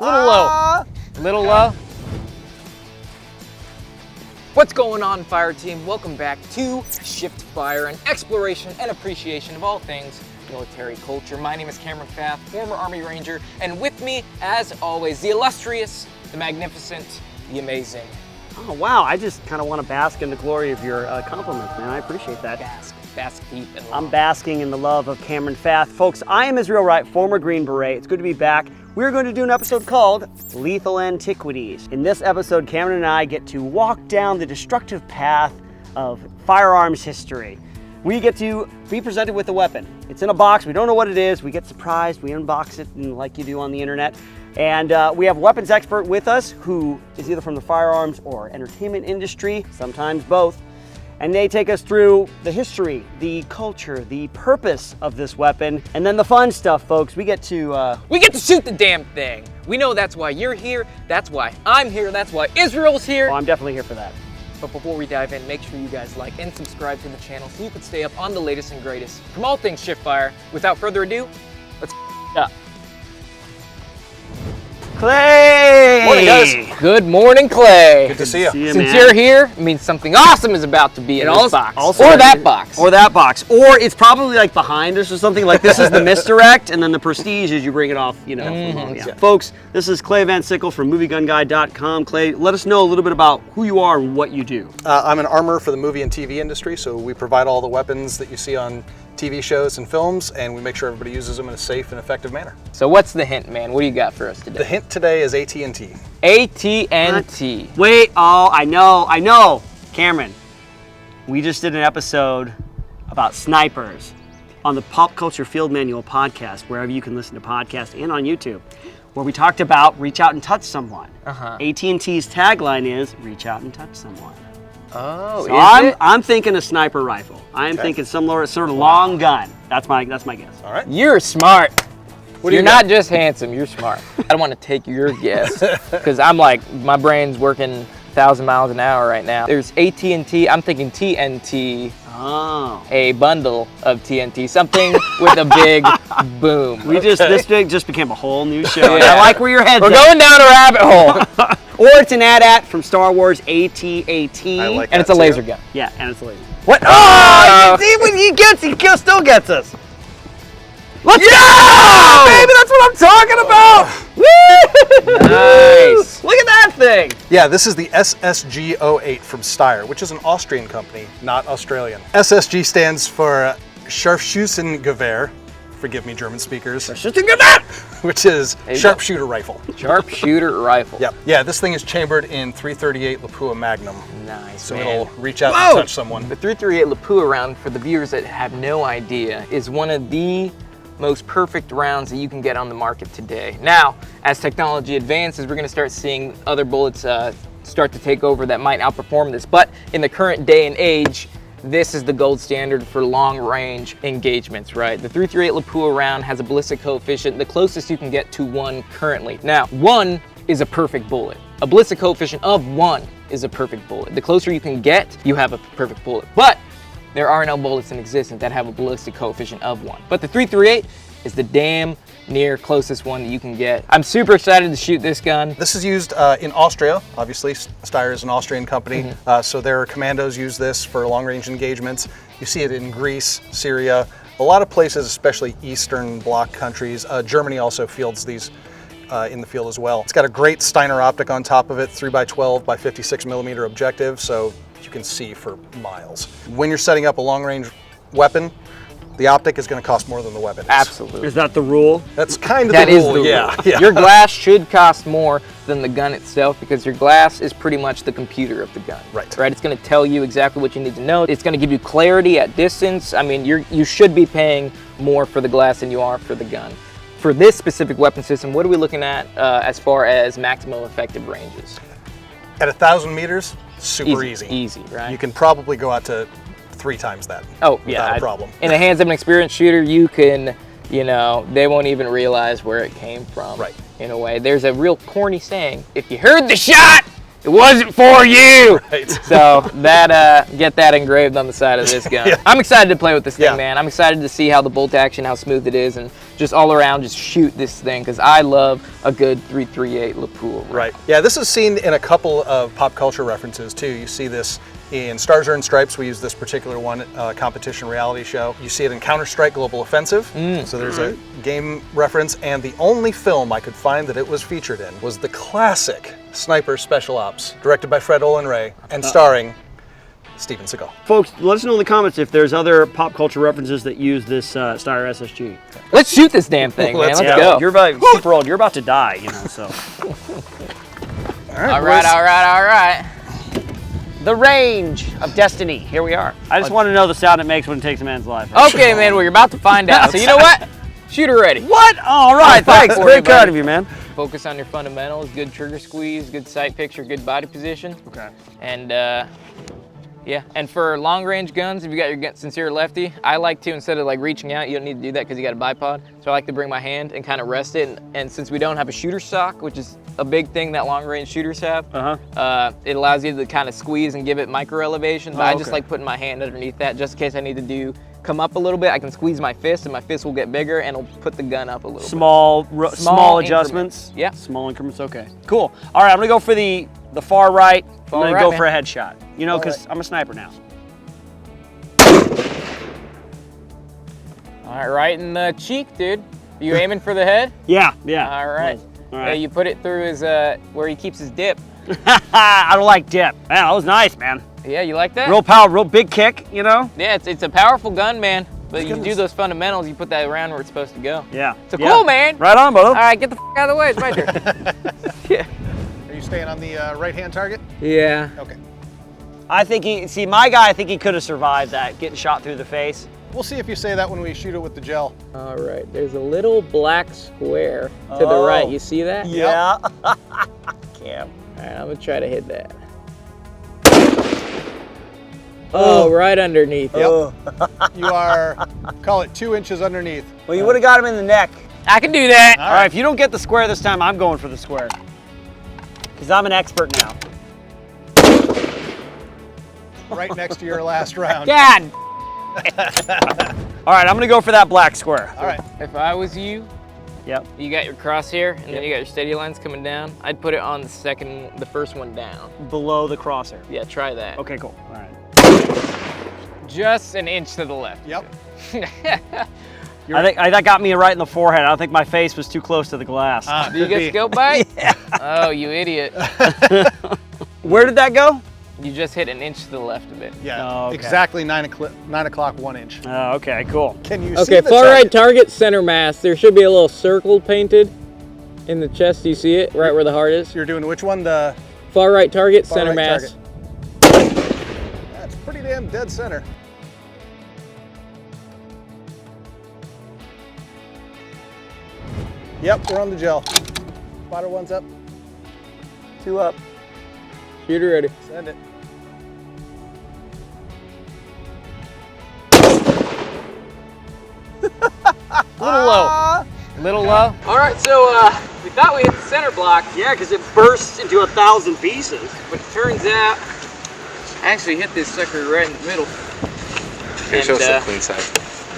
little low. A little low. What's going on, fire team? Welcome back to Shift Fire, an exploration and appreciation of all things military culture. My name is Cameron Pfaff, former Army Ranger, and with me, as always, the illustrious, the magnificent, the amazing. Oh, wow. I just kind of want to bask in the glory of your compliments, man. I appreciate that. Bask deep in love. I'm basking in the love of Cameron Pfaff. Folks, I am Israel Wright, former Green Beret. It's good to be back. We're going to do an episode called Lethal Antiquities. In this episode, Cameron and I get to walk down the destructive path of firearms history. We get to be presented with a weapon. It's in a box. We don't know what it is. We get surprised. We unbox it, and like you do on the internet. And we have a weapons expert with us who is either from the firearms or entertainment industry, sometimes both. And they take us through the history, the culture, the purpose of this weapon, and then the fun stuff, folks. We get to shoot the damn thing. We know that's why you're here. That's why I'm here. That's why Israel's here. Oh, I'm definitely here for that. But before we dive in, make sure you guys like and subscribe to the channel so you can stay up on the latest and greatest from all things Shift Fire. Without further ado, let's up. Clay! Morning, guys. Good morning, Clay. Good to see you. Since you're here, it means something awesome is about to be in this box. Or that box. Or that box. Or it's probably like behind us or something. Like this is the misdirect, and then the prestige is you bring it off, you know. From home. Yeah. Folks, this is Clay Van Sickle from MovieGunGuide.com. Clay, let us know a little bit about who you are and what you do. I'm an armorer for the movie and TV industry, so we provide all the weapons that you see on TV shows and films, and we make sure everybody uses them in a safe and effective manner. So what's the hint, man? What do you got for us today? The hint today is AT&T. AT&T. Wait, oh, I know. Cameron, we just did an episode about snipers on the Pop Culture Field Manual podcast, wherever you can listen to podcasts, and on YouTube, where we talked about reach out and touch someone. AT&T's tagline is reach out and touch someone. Oh, so I'm thinking a sniper rifle. I'm thinking some sort of long gun. That's my guess. All right. You're smart. You're not just handsome, you're smart. I don't want to take your guess because I'm like, my brain's working 1,000 miles an hour right now. There's AT&T, I'm thinking TNT. Oh. A bundle of TNT, something with a big boom. This just became a whole new show. Yeah. I like where your head's We're at. going down a rabbit hole. Or it's an AT-AT from Star Wars, AT-AT. I like and it's a laser gun. Yeah, and it's a laser. What? Oh, see what he gets, still gets us. Let's go! Baby, that's what I'm talking about! Woo! Nice. Look at that thing! Yeah, this is the SSG-08 from Steyr, which is an Austrian company, not Australian. SSG stands for Scharfschützengewehr. Forgive me, German speakers. Which is sharpshooter rifle. Sharpshooter rifle. Yep. Yeah, this thing is chambered in .338 Lapua Magnum. Nice, So man. it'll reach out and touch someone. The .338 Lapua round, for the viewers that have no idea, is one of the most perfect rounds that you can get on the market today. Now, as technology advances, we're going to start seeing other bullets start to take over that might outperform this. But in the current day and age, this is the gold standard for long-range engagements, right? The .338 Lapua round has a ballistic coefficient, the closest you can get to 1 currently. Now, 1 is a perfect bullet. A ballistic coefficient of 1 is a perfect bullet. The closer you can get, you have a perfect bullet. But there are no bullets in existence that have a ballistic coefficient of 1. But the .338 is the damn near closest one that you can get. I'm super excited to shoot this gun. This is used in Austria. Obviously, Steyr is an Austrian company, so their commandos use this for long-range engagements. You see it in Greece, Syria, a lot of places, especially Eastern Bloc countries. Germany also fields these in the field as well. It's got a great Steiner optic on top of it, 3x12 by 56 millimeter objective, so you can see for miles. When you're setting up a long-range weapon, the optic is going to cost more than the weapon is. Absolutely. Is that the rule? That's kind of That the is rule, the yeah. rule. Your glass should cost more than the gun itself because your glass is pretty much the computer of the gun. Right. It's going to tell you exactly what you need to know. It's going to give you clarity at distance. I mean, you should be paying more for the glass than you are for the gun. For this specific weapon system, what are we looking at as far as maximum effective ranges? At 1,000 meters, super easy. Easy, right? You can probably go out to 3 times that. Oh, yeah. Without a problem. In the hands of an experienced shooter, you can, they won't even realize where it came from. Right. In a way. There's a real corny saying, if you heard the shot, It wasn't for you. Right. So that get that engraved on the side of this gun. Yeah. I'm excited to play with this thing, Yeah. man. I'm excited to see how the bolt action, how smooth it is, and just all around, just shoot this thing because I love a good 338 Lapua. Right. Yeah, this is seen in a couple of pop culture references too. You see this in Stars Earned Stripes. We use this particular one, competition reality show. You see it in Counter-Strike Global Offensive. So there's a game reference, and the only film I could find that it was featured in was the classic Sniper Special Ops, directed by Fred Olen Ray and starring Steven Seagal. Folks, let us know in the comments if there's other pop culture references that use this Steyr SSG. Let's shoot this damn thing, man. Let's Let's go. go. You're about super old. You're about to die, you know. So. All right. The range of destiny. Here we are. I just want to know the sound it makes when it takes a man's life. Okay, man. Well, you're about to find out. So you know what? Shooter ready. What? All right. Thanks. for Very you, kind buddy. of you, man. Focus on your fundamentals. Good trigger squeeze. Good sight picture. Good body position. Okay. And yeah. And for long range guns, if you got your gun, since you're a lefty, I like to, instead of like reaching out, you don't need to do that because you got a bipod. So I like to bring my hand and kind of rest it. And since we don't have a shooter stock, which is a big thing that long range shooters have, it allows you to kind of squeeze and give it micro elevation. But I just like putting my hand underneath that just in case I need to come up a little bit. I can squeeze my fist and my fist will get bigger and it'll put the gun up a little bit. Small adjustments. Yeah. Small increments. Okay. Cool. All right. I'm gonna go for the far right. I'm gonna right, go man. for a headshot. You know, because I'm a sniper now. All right, right in the cheek, dude. You aiming for the head? Yeah. All right. All right. Yeah, you put it through his where he keeps his dip. I don't like dip. Man, that was nice, man. Yeah, you like that? Real power, real big kick, you know? Yeah, it's a powerful gun, man. But you do those fundamentals, you put that around where it's supposed to go. Yeah. So cool, man. Right on, brother. All right, get the f out of the way. It's my turn. Yeah. Are you staying on the right-hand target? Yeah. Okay. I think my guy, I think he could have survived that, getting shot through the face. We'll see if you say that when we shoot it with the gel. All right, there's a little black square to the right. You see that? Yeah. Cam. All right, I'm gonna try to hit that. Oh, right underneath. Yep. You are, call it 2 inches underneath. Well, you would have got him in the neck. I can do that. All right, if you don't get the square this time, I'm going for the square. Because I'm an expert now. Right next to your last round. God. All right, I'm going to go for that black square. All right. If I was you, Yep. you got your crosshair and then you got your steady lines coming down. I'd put it on the first one down. Below the crosshair. Yeah, try that. Okay, cool. All right. Just an inch to the left. Yep. I think that got me right in the forehead. I don't think my face was too close to the glass. Do you get scope bite? Yeah. Oh, you idiot. Where did that go? You just hit an inch to the left of it. Yeah. Oh, okay. Exactly 9 o'clock, 1 inch. Oh, okay, cool. Can you see Okay, the far target? right target, center mass. There should be a little circle painted in the chest. Do you see it? Right where the heart is? You're doing which one? The Far right target, far center right mass. target. That's pretty damn dead center. Yep, we're on the gel. Spotter one's up. 2 up. Shooter ready. Send it. Little low. Little low. All right, so we thought we hit the center block, Yeah, because it bursts into 1,000 pieces. but it turns out I actually hit this sucker right in the middle. Here, show us the clean side.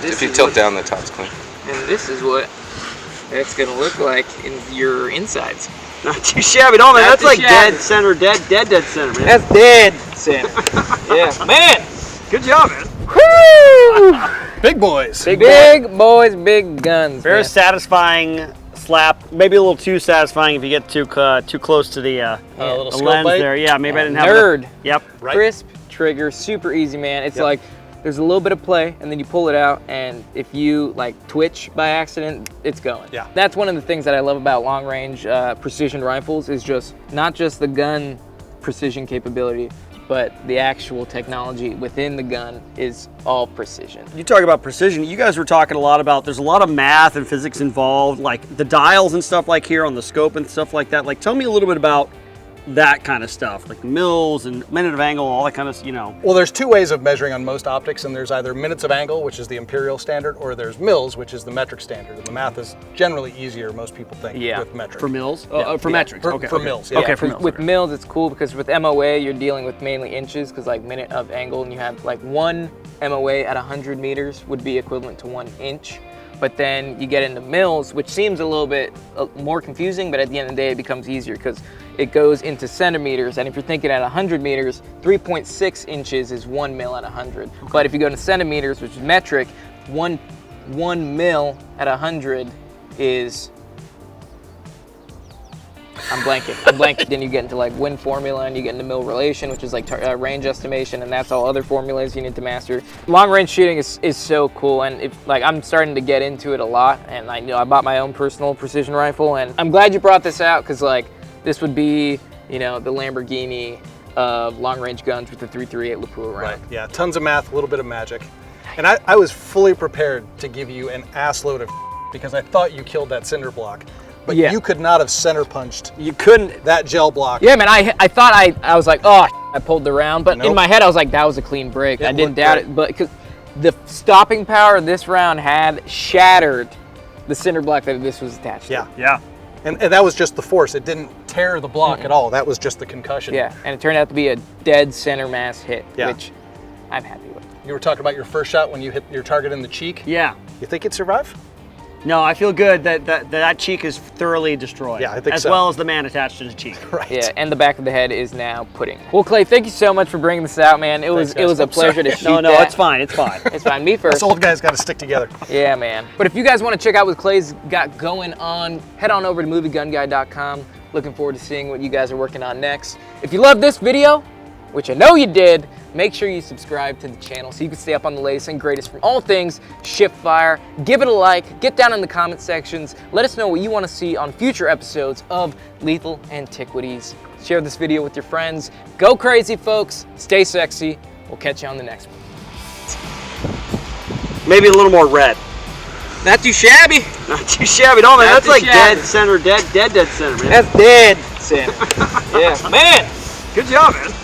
If you tilt down, the top's clean. And this is what that's gonna look like in your insides. Not too shabby at all, man. Not That's too like shabby. dead center, dead center, man. That's dead center. Yeah, man. Good job, man. Woo! Big boys. Big boys, big guns. Very man. satisfying slap. Maybe a little too satisfying if you get too close to the little the scope lens bite? there. Yeah, maybe I didn't have Nerd. Yep. Right. Crisp trigger, super easy, man. It's like there's a little bit of play and then you pull it out, and if you like twitch by accident, it's going. Yeah. That's one of the things that I love about long range precision rifles is just not just the gun precision capability, but the actual technology within the gun is all precision. You talk about precision. You guys were talking a lot about there's a lot of math and physics involved, like the dials and stuff like here on the scope and stuff like that. Like, tell me a little bit about that kind of stuff, like the mils and minute of angle, all that kind of, Well, there's two ways of measuring on most optics, and there's either minutes of angle, which is the imperial standard, or there's mils, which is the metric standard. And the math is generally easier, most people think, with metric. For mils? Yeah. For metrics. For mils, Okay, for mils. With mils, it's cool because with MOA, you're dealing with mainly inches because like minute of angle, and you have like 1 MOA at 100 meters would be equivalent to 1 inch. But then you get into mils, which seems a little bit more confusing, but at the end of the day, it becomes easier because it goes into centimeters. And if you're thinking at 100 meters, 3.6 inches is 1 mil at 100. But if you go to centimeters, which is metric, one mil at 100 is, I'm blanking. Then you get into like wind formula, and you get into mil relation, which is like range estimation, and that's all other formulas you need to master. Long range shooting is so cool, and I'm starting to get into it a lot. And I bought my own personal precision rifle, and I'm glad you brought this out because like this would be the Lamborghini of long range guns with the 338 Lapua round. Right. Yeah. Tons of math, a little bit of magic, and I was fully prepared to give you an ass load of because I thought you killed that cinder block. But you could not have center punched. You couldn't. That gel block. Yeah, man. I thought I was like, oh, I pulled the round, but in my head I was like, that was a clean break. I didn't doubt it, but because the stopping power this round had shattered the cinder block that this was attached to. Yeah. And that was just the force. It didn't tear the block at all. That was just the concussion. Yeah, and it turned out to be a dead center mass hit, which I'm happy with. You were talking about your first shot when you hit your target in the cheek. Yeah. You think it'd survive? No, I feel good that cheek is thoroughly destroyed. Yeah, I think so. As well as the man attached to the cheek. Right. Yeah, and the back of the head is now pudding. Well, Clay, thank you so much for bringing this out, man. It was a pleasure to shoot No, that. it's fine. It's fine. It's fine. Me first. Us old guys got to stick together. Yeah, man. But if you guys want to check out what Clay's got going on, head on over to moviegunguy.com. Looking forward to seeing what you guys are working on next. If you loved this video, which I know you did, make sure you subscribe to the channel so you can stay up on the latest and greatest from all things Shipfire. Give it a like, get down in the comment sections, let us know what you want to see on future episodes of Lethal Antiquities. Share this video with your friends. Go crazy, folks. Stay sexy. We'll catch you on the next one. Maybe a little more red. Not too shabby. Not too shabby. No, man, Not that's too like shabby. dead center, dead center, man. That's dead center. Yeah, man. Good job, man.